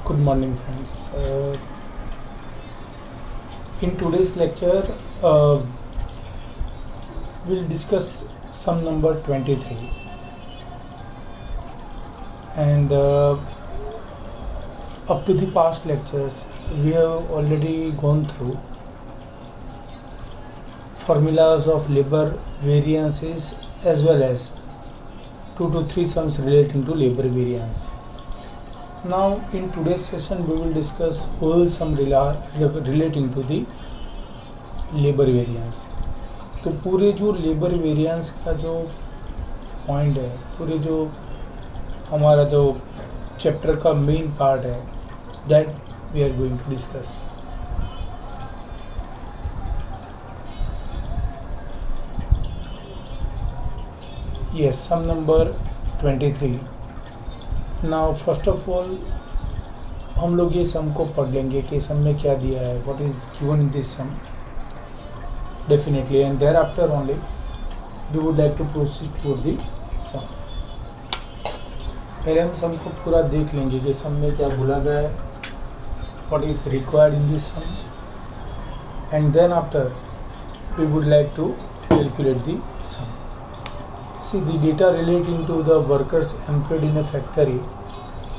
Good morning, friends. In today's lecture, we'll discuss sum number 23. And up to the past lectures, we have already gone through formulas of labor variances as well as 2 to 3 sums relating to labor variance. Now in today's session we will discuss whole sum relating to the labour variance. तो पूरे जो labour variance का जो point है, पूरे जो हमारा जो चैप्टर का मेन पार्ट है, that we are going to discuss. Yes, sum number 23। Now first of all हम लोग ये सम को पढ़ लेंगे कि सम में क्या दिया है, what is given in this sum definitely, and thereafter only we would like to proceed to the sum. पहले हम सम को पूरा देख लेंगे कि सम में क्या बोला गया है, what is required in this sum, and then after we would like to calculate the sum. See the data relating to the workers employed in a factory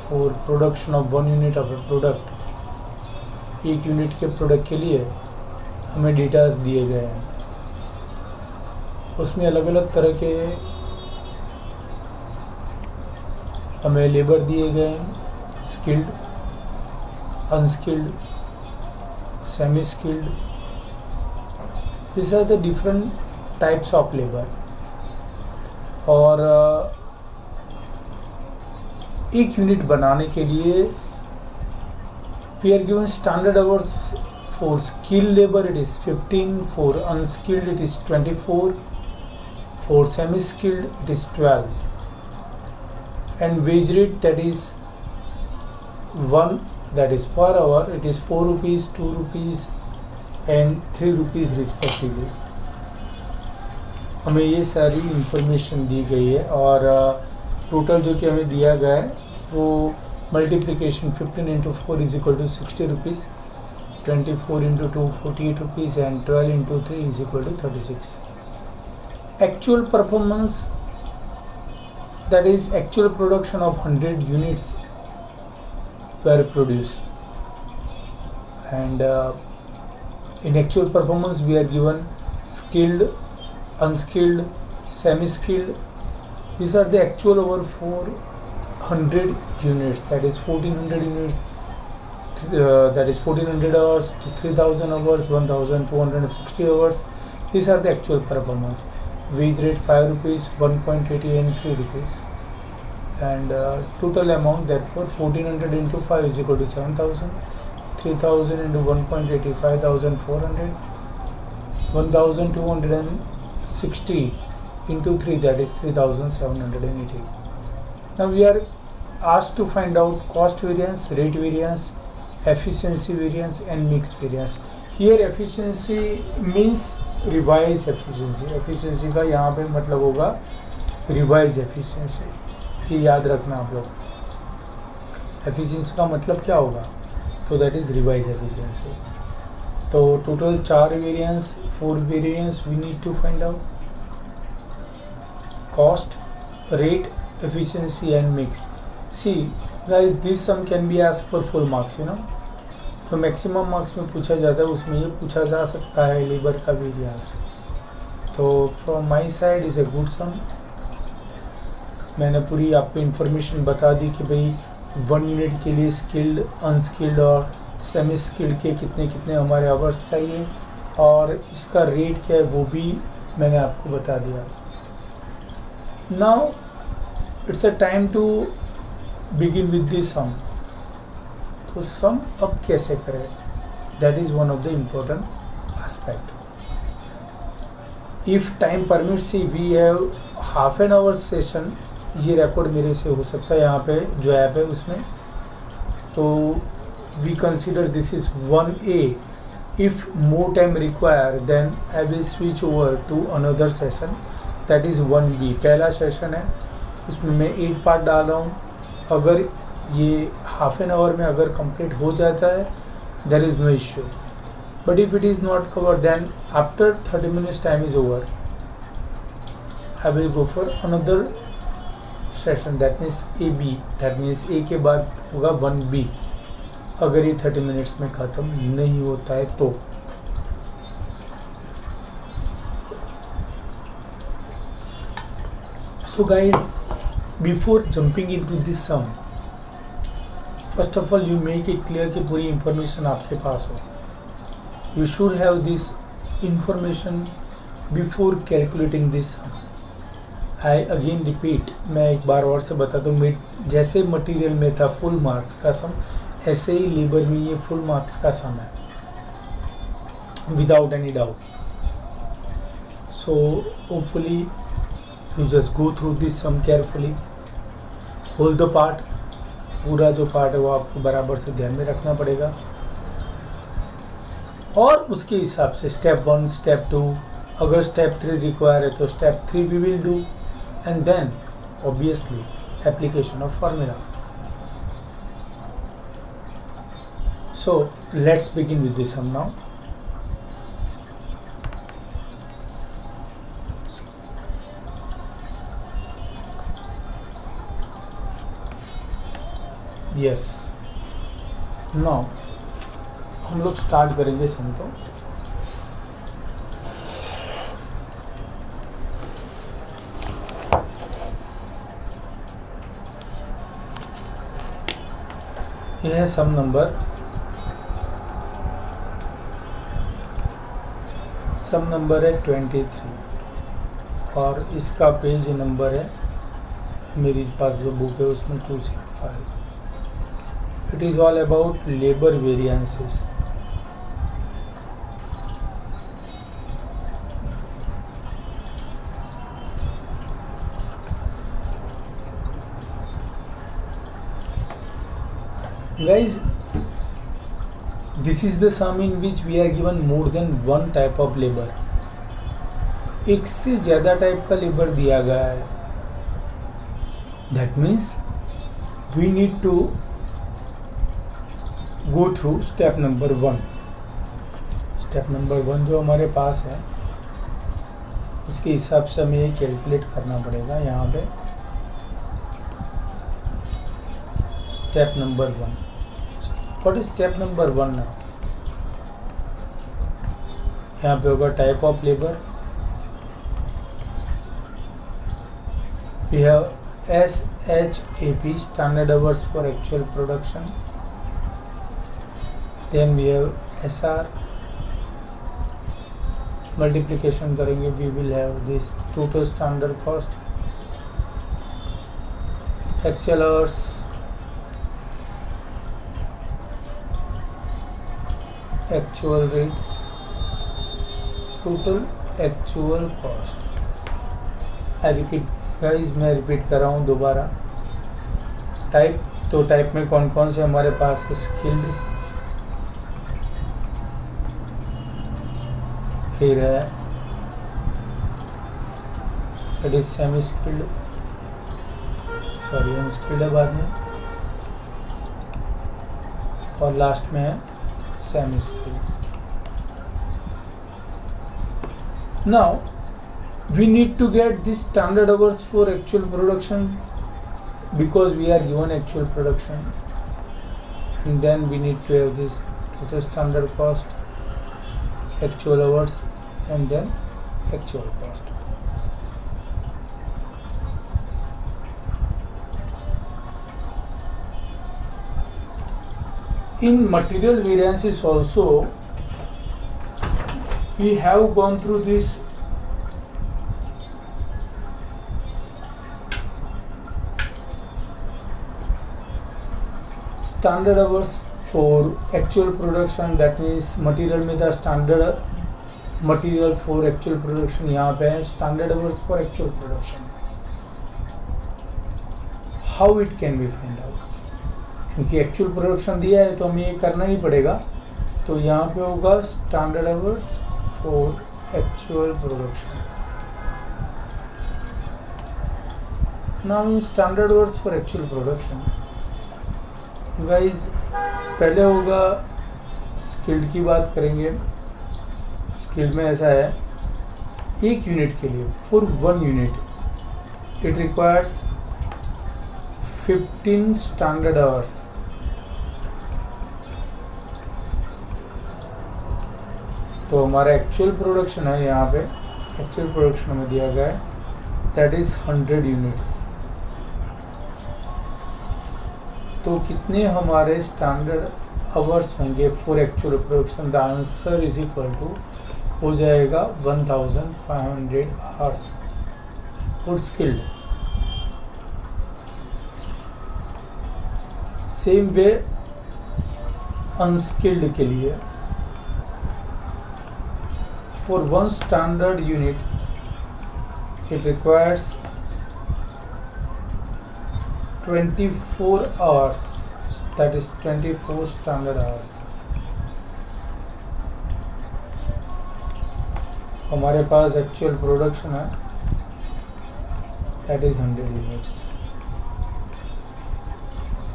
for production of 1 unit of a product, एक unit के product के लिए हमें datas दिए गए हैं। उसमें अलग अलग तरह के हमें लेबर दिए गए हैं, skilled, unskilled, semi skilled. This are the different types of labour. और एक यूनिट बनाने के लिए we are given standard hours for skill labour it is 15, for unskilled it is 24, for semi skilled it is 12, and wage rate that is 1, that is per hour it is 4 rupees, 2 rupees and 3 rupees respectively. हमें ये सारी information दी गई है और total जो कि हमें दिया गया है वो multiplication 15 into 4 is equal to 60 rupees, 24 into 2 48 rupees and 12 into 3 is equal to 36। Actual performance that is actual production of 100 units were produced, and in actual performance we are given skilled, unskilled, semi-skilled. These are the actual hour for 100 units, that is 1400 units, that is 1400 hours to 3000 hours, 1260 hours. These are the actual performance. Wage rate 5 rupees, 1.80 and 3 rupees, and total amount therefore 1400 into 5 is equal to 7000, 3000 into 1.80 5400, 1260 into 3 that is 3780. Now we are asked to find out cost variance, rate variance, efficiency variance and mix variance. Here efficiency means revise efficiency. efficiency का यहाँ पे मतलब होगा revise efficiency, ये याद रखना आप लोग। efficiency का मतलब क्या होगा, तो that is revise efficiency। तो total 4 variance, 4 variance we need to find out, cost, rate, efficiency and mix. See guys, this sum can be asked for full marks, you know. तो मैक्सिमम मार्क्स में पूछा जाता है, उसमें ये पूछा जा सकता है लेबर का वेरिएंस। तो from my side is a good sum. मैंने पूरी आपको इन्फॉर्मेशन बता दी कि भाई 1 यूनिट के लिए स्किल्ड, अनस्किल्ड और सेमी स्किल्ड के कितने कितने हमारे आवर्स चाहिए, और इसका रेट क्या है वो भी मैंने आपको बता दिया। Now it's a time to begin with this sum. तो सम अब कैसे करें, that is one of the important aspect. If time permit, see we have half an hour session. ये रिकॉर्ड मेरे से हो सकता है यहाँ पे जो ऐप है उसमें। तो we consider this is 1A. If more time required then I will switch over to another session, that is 1B। पहला सेशन है, उसमें मैं 8 पार्ट डाल रहा हूँ। अगर ये हाफ एन आवर में अगर कंप्लीट हो जाता है there is no issue, but if it is not cover then after 30 minutes time is over, I will go for another session, that means A B, that means A के बाद होगा 1B, अगर ये 30 minutes में ख़त्म नहीं होता है तो। So guys, before jumping into this sum, first of all you make it clear कि पूरी information आपके पास हो। You should have this information before calculating this sum. I again repeat, मैं एक बार और से बता दूँ, जैसे मटेरियल में था फुल मार्क्स का सम, ऐसे ही लेबर में ये फुल मार्क्स का सम है, without any doubt. So hopefully you just go through this sum carefully, hold the part, पूरा जो पार्ट है वो आपको बराबर से ध्यान में रखना पड़ेगा, और उसके हिसाब से स्टेप 1 स्टेप 2, अगर स्टेप 3 रिक्वायर है तो step 3 we will do, and then obviously application of formula. So let's begin with this sum now. Yes, now हम लोग स्टार्ट करेंगे सम को। यह है सम नंबर है 23, और इसका पेज नंबर है, मेरे पास जो बुक है उसमें 205। It is all about labor variances. Guys, this is the sum in which we are given more than one type of labor. एक से ज़्यादा टाइप का लेबर दिया गया है। That means we need to go through step number 1. Step number 1 जो हमारे पास है उसके हिसाब से हमें ये कैलकुलेट करना पड़ेगा। यहाँ पे step number 1, what is step number 1 ना, यहाँ पे होगा type of labour, we have SHAP standard hours for actual production, then we have SR, multiplication करेंगे, we will have this total standard cost, actual hours, actual rate, total actual cost। I repeat guys, मैं repeat कर रहा हूँ दोबारा। Type, तो type में कौन कौन से हमारे पास है, स्किल्ड, फिर है it is semi skilled, sorry unskilled है बाद में, और लास्ट में है semi skilled. Now we need to get this standard hours for actual production because we are given actual production, and then we need to have this total standard cost, actual hours, and then actual cost. In material variances also we have gone through this standard hours for actual production, that means material में था standard material for actual production, यहाँ पे है standard hours for actual production. How it can be find out? क्योंकि actual production दिया है तो हमें ये करना ही पड़ेगा, तो यहाँ पे होगा standard hours for actual production. Now in standard hours for actual production guys पहले होगा स्किल्ड की बात करेंगे। स्किल्ड में ऐसा है, एक यूनिट के लिए, for 1 unit it requires 15 standard hours. तो हमारा एक्चुअल प्रोडक्शन है, यहाँ पे एक्चुअल प्रोडक्शन में दिया गया है, दैट इज 100 यूनिट्स। तो कितने हमारे स्टैंडर्ड आवर्स होंगे for actual production? The answer is equal to हो जाएगा 1500 hours for skilled. Same way unskilled के लिए, for 1 standard unit it requires 24 hours, that is 24 standard hours। हमारे पास एक्चुअल प्रोडक्शन है, that is 100 units।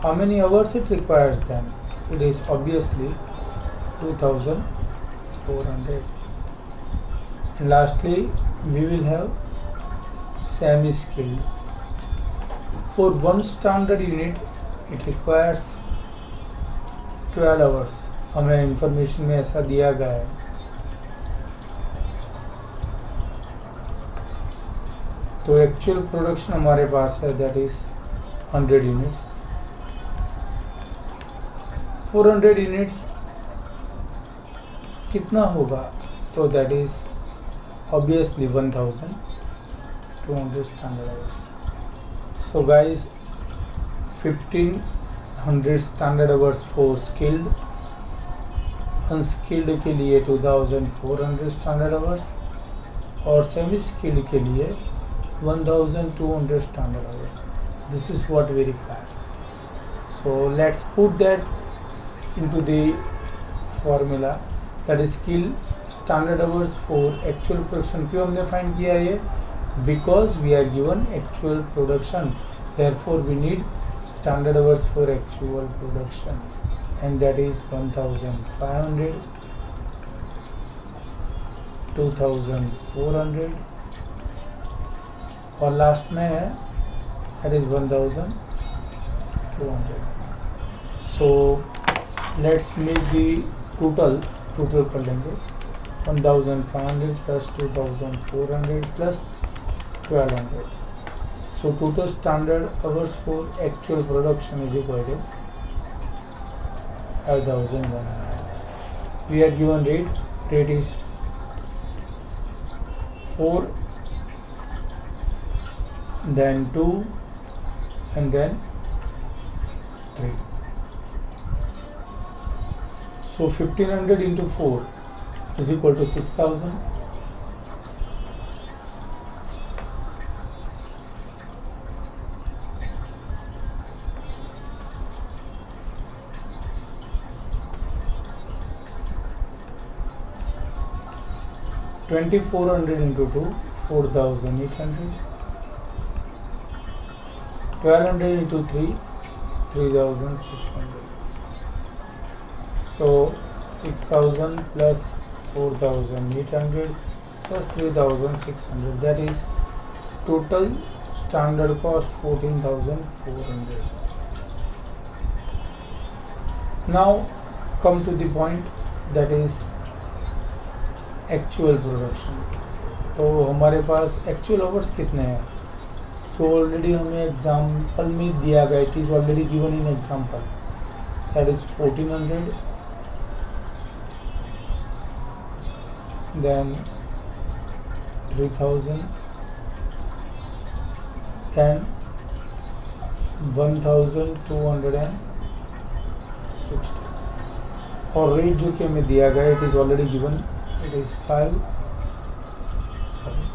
how many hours it requires then? It is obviously 2400। and lastly we will have semi skilled। for 1 standard unit it requires 12 hours। हमें information में ऐसा दिया गया है। तो actual production हमारे पास है, दैट इज 100 यूनिट्स। 400 यूनिट्स कितना होगा? तो that is obviously 1200 standard hours। so guys 1500 standard hours for skilled, unskilled के लिए 2400 standard hours और semi skilled के लिए 1200 standard hours। this is what we require। so let's put that into the formula, that is skill standard hours for actual production. क्यों हमने find किया ये? Because we are given actual production, therefore we need standard hours for actual production and that is 1500, 2400 और last में है that is 1200। So let's make the total कर लेंगे 1500 plus 2400 plus 1200। so total standard hours for actual production is equal to 5100। we are given rate is 4, then 2 and then 3। so 1500 into 4 is equal to 6000। into 2 4800, 1200 into 3 3600। so 6000 plus 4800 plus 3600, that is total standard cost 14400। now come to the point, that is actual production. तो हमारे पास actual hours कितने हैं? तो already हमें example में दिया गया, it is already given in example, that is 1400, then 3000, then 1260 और रेट जो कि हमें दिया गया, it is already given, it is 5, sorry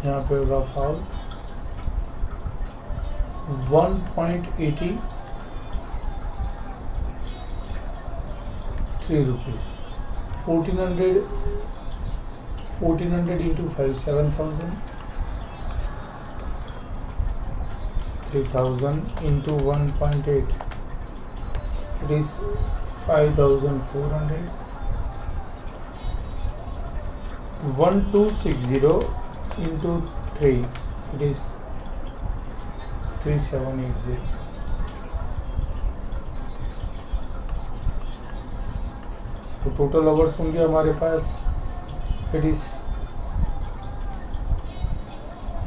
यहाँ पे होगा foul 1.83 rupees. 1400 1400 into 5, 7000. 3000 into 1.8, it is 5400. 1260 into 3, it is 3780. So total hours होंगे हमारे पास, it is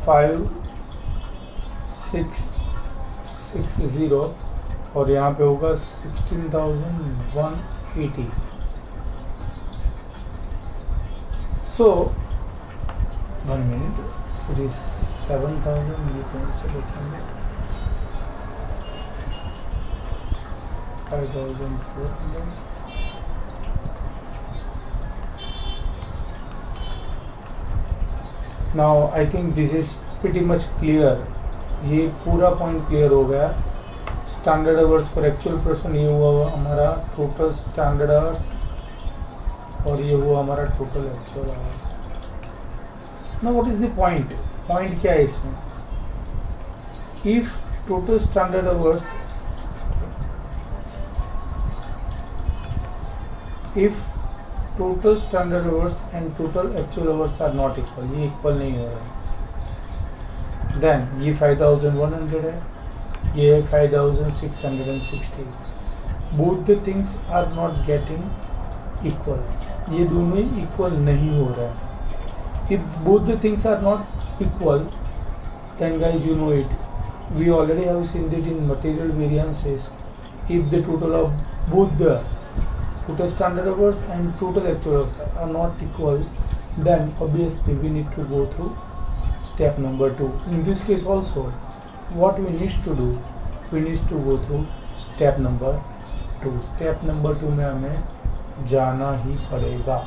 5660 और यहाँ पे होगा 16180. So 1 minute, it is 7000. ये कौन से लिखेंगे, 5400. Now I think this is pretty much clear. ये पूरा पॉइंट क्लियर हो गया. Standard hours for actual person, ये हुआ हमारा टोटल स्टैंडर्ड आवर्स और ये हुआ हमारा total actual hours. Now what is the point? Point क्या है इसमें? If total standard hours, if total standard hours and total actual hours are not equal, ये इक्वल नहीं हो रहा है, देन ये 5100 है, ये 5660. Both the things are not getting equal, ये दोनों ही इक्वल नहीं हो रहा है. If both the things are not equal, then guys, you know it, we already have seen that in material variances, if the total of both the total standard hours and total actual hours are not equal, then obviously we need to go through step number 2. In this case also, what we need to do, we need to go through step number 2. step number 2 में हमें जाना ही पड़ेगा.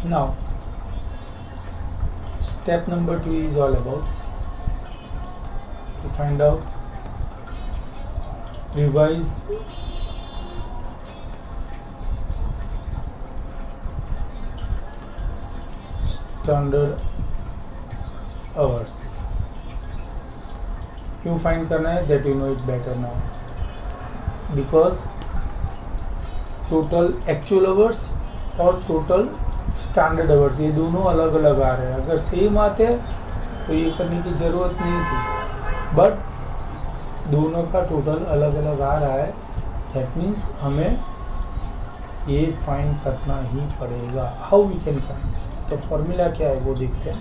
Now step number 2 is all about to find out, revise standard hours. क्यों find करना है? that you know it better now, because total actual hours और total standard hours ये दोनों अलग अलग आ रहे हैं. अगर सेम आते तो ये करने की ज़रूरत नहीं थी, बट दोनों का टोटल अलग अलग आ रहा है. दैट मीन्स हमें ये फाइंड करना ही पड़ेगा. How we can find? तो फॉर्मूला क्या है वो देखते हैं.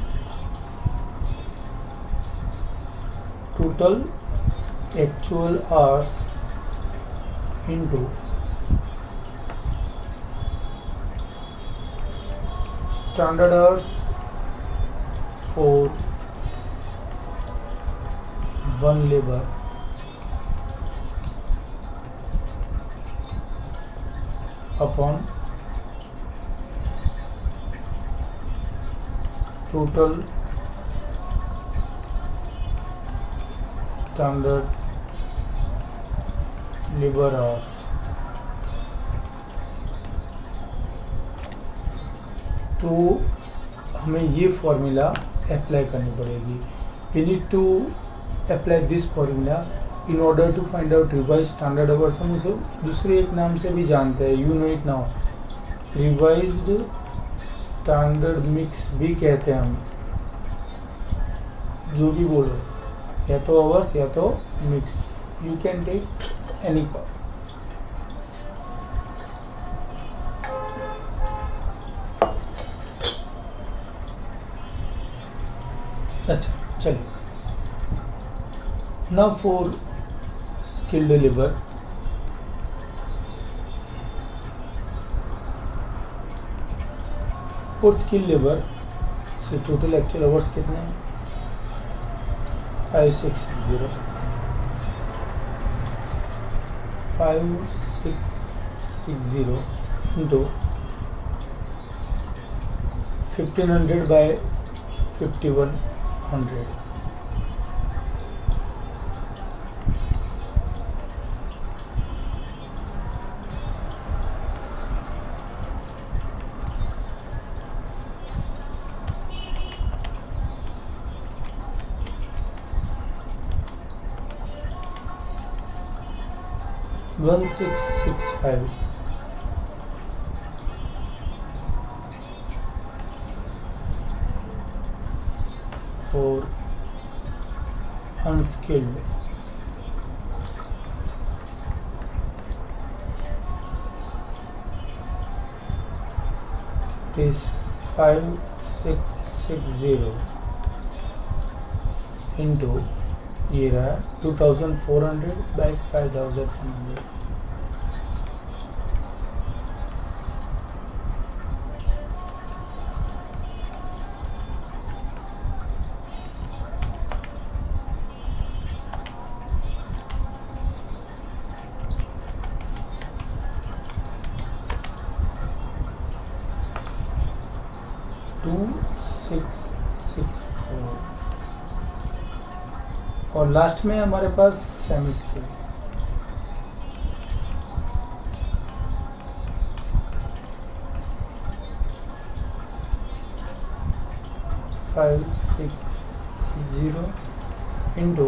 Total actual hours into standard hours for one labor upon total standard labor hours. तो हमें ये फॉर्मूला अप्लाई करनी पड़ेगी. We need to apply this formula in order to find out revise standard hours. हम इसे दूसरे एक नाम से भी जानते हैं, you know it now, revised standard mix भी कहते हैं हम. जो भी बोलो, या तो आवर्स या तो mix, you can take any call. अच्छा चलिए. Now for skilled labour, for skilled labour से टोटल एक्चुअल आवर्स कितने हैं? 5660. 5660 into 1500 by 5100. 1665 for unskilled. It is 5660 into ये रहा 2400 by 5100. टू 664 और लास्ट में हमारे पास semi scale. Five six zero into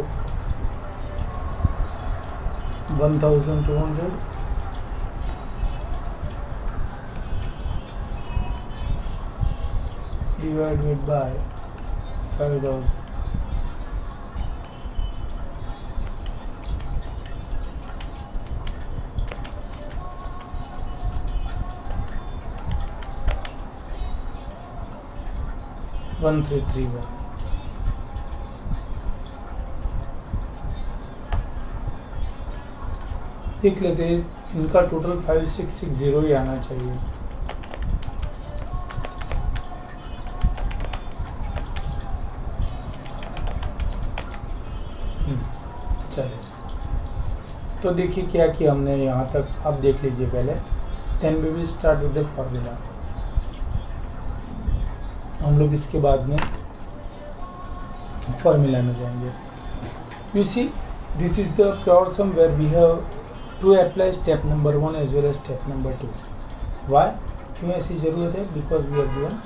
1200 divided by 5000. One 1331. देख लेते हैं, इनका टोटल 5660 ही आना चाहिए. चलिए, तो देखिए क्या किया हमने यहाँ तक. आप देख लीजिए पहले. 10 baby start with the formula. हम लोग इसके बाद में फॉर्मूला में जाएंगे. You see, this is the pure sum where we have to apply step number 1 as well as step number 2. Why, क्यों ऐसी ज़रूरत है? Because we are given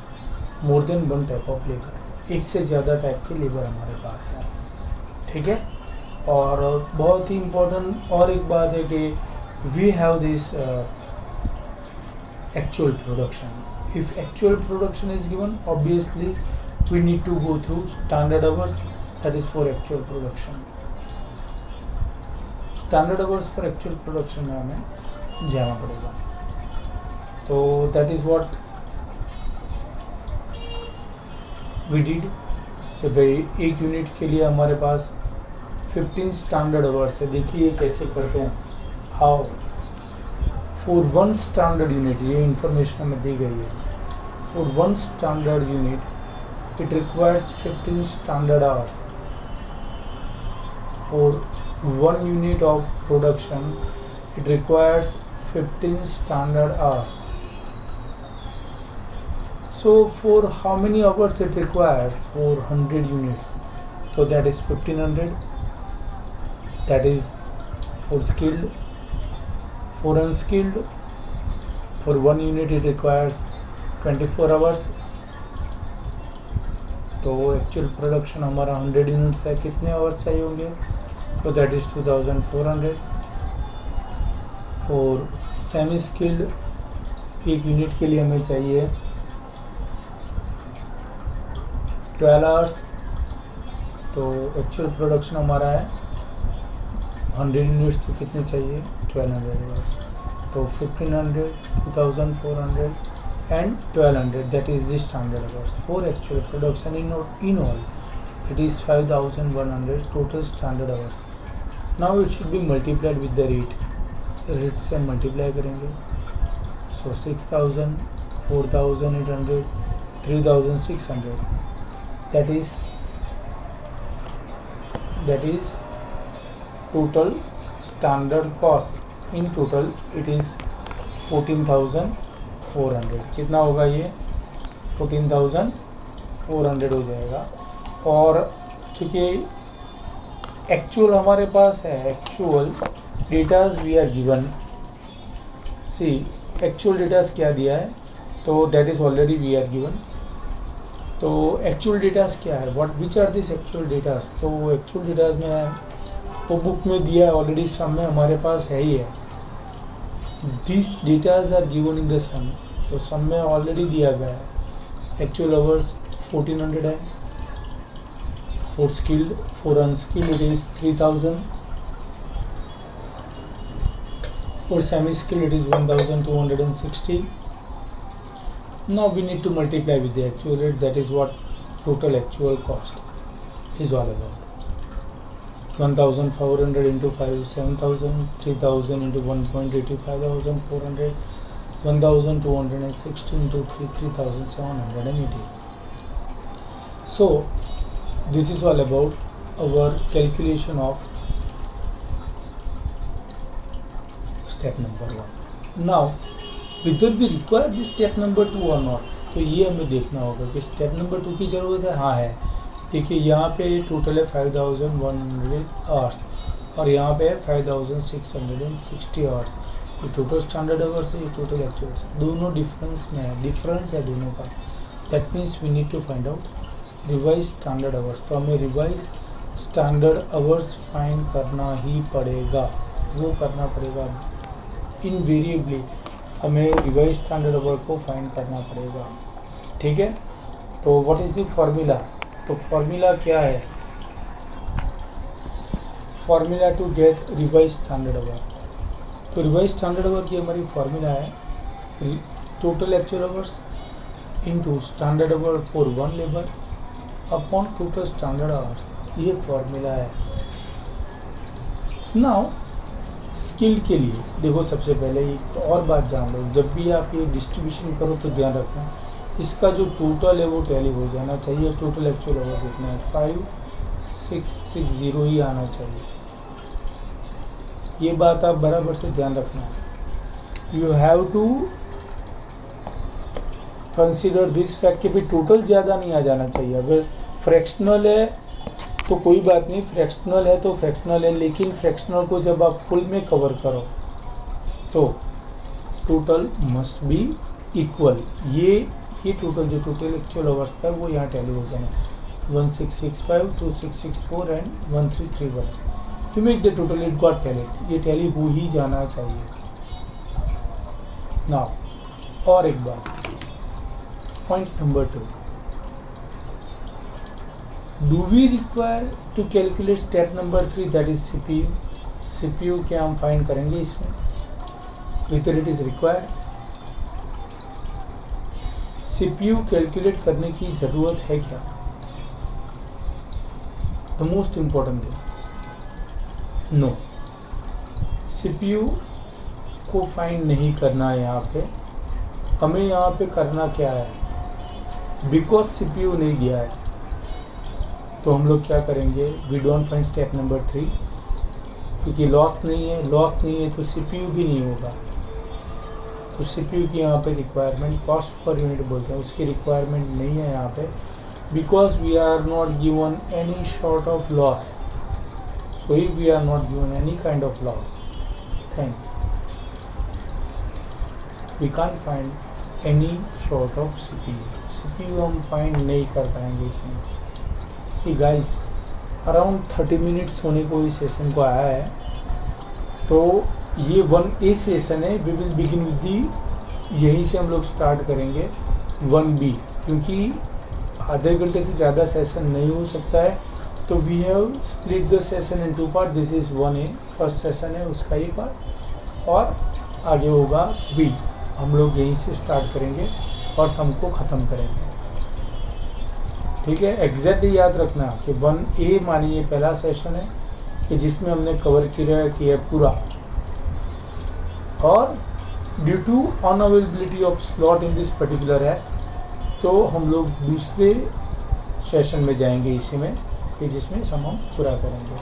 more than one type of labour. एक से ज़्यादा type के labour हमारे पास है. ठीक है. और बहुत ही इम्पोर्टेंट और एक बात है कि we have this actual production. If actual production is given, obviously we need to go through standard hours, that is for actual production. Standard hours for actual production में हमें जाना पड़ेगा. तो that is what we did. कि भाई एक unit के लिए हमारे पास 15 स्टैंडर्ड आवर्स है. देखिए कैसे करते हैं. How for one standard unit, ये इंफॉर्मेशन हमें दी गई है. For one standard unit, it requires 15 standard hours. For one unit of production, it requires 15 standard hours. So for how many hours it requires? For 100 units. So that is 1500. That is for skilled. For unskilled, for one unit it requires 24 hours. तो actual production हमारा 100 units है. कितने hours चाहिए होंगे? तो that is 2400. For semi skilled एक unit के लिए हमें चाहिए 12 आवर्स. तो एक्चुअल प्रोडक्शन हमारा है 100 यूनिट्स. तो कितने चाहिए? 1200 आवर्स. तो 1500, 2400 and 1200, that is the standard hours. For actual production in all it is 5100 total standard hours. Now it should be multiplied with the rate. Rate से multiply करेंगे. So 6000, 4800, 3600. That is total standard cost. In total it is 14,400. कितना होगा ये? 14,400 हो जाएगा. और चूँकि actual हमारे पास है, actual datas we are given. See, actual datas क्या दिया है? तो that is already we are given. तो एक्चुअल डेटाज क्या है? What which are this actual datas? तो एक्चुअल डेटाज में वो बुक में दिया है ऑलरेडी. सब में हमारे पास है ही है. This datas are given in the sum, तो सम में ऑलरेडी दिया गया है। एक्चुअल आवर्स 1400 है, for skilled, for unskilled it is 3000, for semi skilled it is 1260. Now we need to multiply with the actual rate, that is what total actual cost is all about. 1500 into 5 7000, 3000 into 1.85,400, 1260 into 3 3780. So this is all about our calculation of step number 1. Now whether we require this step number 2 or not, तो ये हमें देखना होगा कि step number 2 की ज़रूरत है। हाँ है, देखिए यहाँ पे टोटल है 5100 आवर्स और यहाँ पे है 5660 आवर्स। ये टोटल स्टैंडर्ड आवर्स है, ये टोटल एक्चुअल है, दोनों डिफरेंस में है, डिफरेंस है दोनों का। That means we need to find out revise standard hours. तो हमें रिवाइज स्टैंडर्ड आवर्स फाइंड करना ही पड़ेगा, वो करना पड़ेगा इनवेरिएबली, हमें रिवाइज स्टैंडर्ड आवर को फाइंड करना पड़ेगा। ठीक है, तो व्हाट इज़ द फॉर्मूला? तो फॉर्मूला क्या है? Formula to get revise standard hour. तो रिवाइज स्टैंडर्ड आवर की हमारी फॉर्मूला है total actual hours into standard hour for one labour upon total standard hours, ये फॉर्मूला है। नाउ स्किल्ड के लिए देखो, सबसे पहले एक और बात जान लो, जब भी आप ये डिस्ट्रीब्यूशन करो तो ध्यान रखना इसका जो टोटल है वो टैली हो जाना चाहिए। टोटल एक्चुअल आवर्स इतना है 5660 ही आना चाहिए, ये बात आप बराबर से ध्यान रखना। You have to consider this fact कि भाई टोटल ज़्यादा नहीं आ जाना चाहिए। अगर फ्रैक्शनल है तो कोई बात नहीं, फ्रैक्शनल है तो फ्रैक्शनल है, लेकिन फ्रैक्शनल को जब आप फुल में कवर करो तो टोटल मस्ट बी इक्वल। ये टोटल जो टोटल एक्चुअल आवर्स का है वो यहाँ टैली हो जाना, 1665, 2664 and 1331। You make the total, it got tally, ये टैली हो ही जाना चाहिए। नाउ और एक बात, point number 2, do we require to calculate step number 3 that is CPU? CPU क्या हम फाइंड करेंगे इसमें, whether it is required. CPU calculate करने की ज़रूरत है क्या? The most important thing, no, CPU को फाइंड नहीं करना है यहाँ पे। हमें यहाँ पे करना क्या है, बिकॉज CPU नहीं दिया है तो हम लोग क्या करेंगे, we don't find step number 3, क्योंकि लॉस नहीं है, लॉस नहीं है तो CPU भी नहीं होगा। तो CPU की यहाँ पे रिक्वायरमेंट, कॉस्ट पर यूनिट बोलते हैं, उसकी रिक्वायरमेंट नहीं है यहाँ पे, because we are not given any sort of loss. So if we are not given any kind of loss, then we can't find any sort of CPU हम find नहीं कर पाएंगे इसमें। सी गाइस, अराउंड 30 मिनट्स होने को इस session को आया है, तो ये 1A सेशन है। We will begin with the, यहीं से हम लोग स्टार्ट करेंगे 1B, क्योंकि आधे घंटे से ज़्यादा सेशन नहीं हो सकता है। तो we have split the session in 2 part. This is 1A, first session है उसका ये पार्ट, और आगे होगा B। हम लोग यहीं से स्टार्ट करेंगे और सम को ख़त्म करेंगे। ठीक है, एग्जैक्टली याद रखना कि 1A मानिए पहला सेशन है कि जिसमें हमने कवर किया है पूरा, और due to unavailability of slot in this particular app, तो हम लोग दूसरे सेशन में जाएंगे इसी में कि जिसमें सम हम पूरा करेंगे।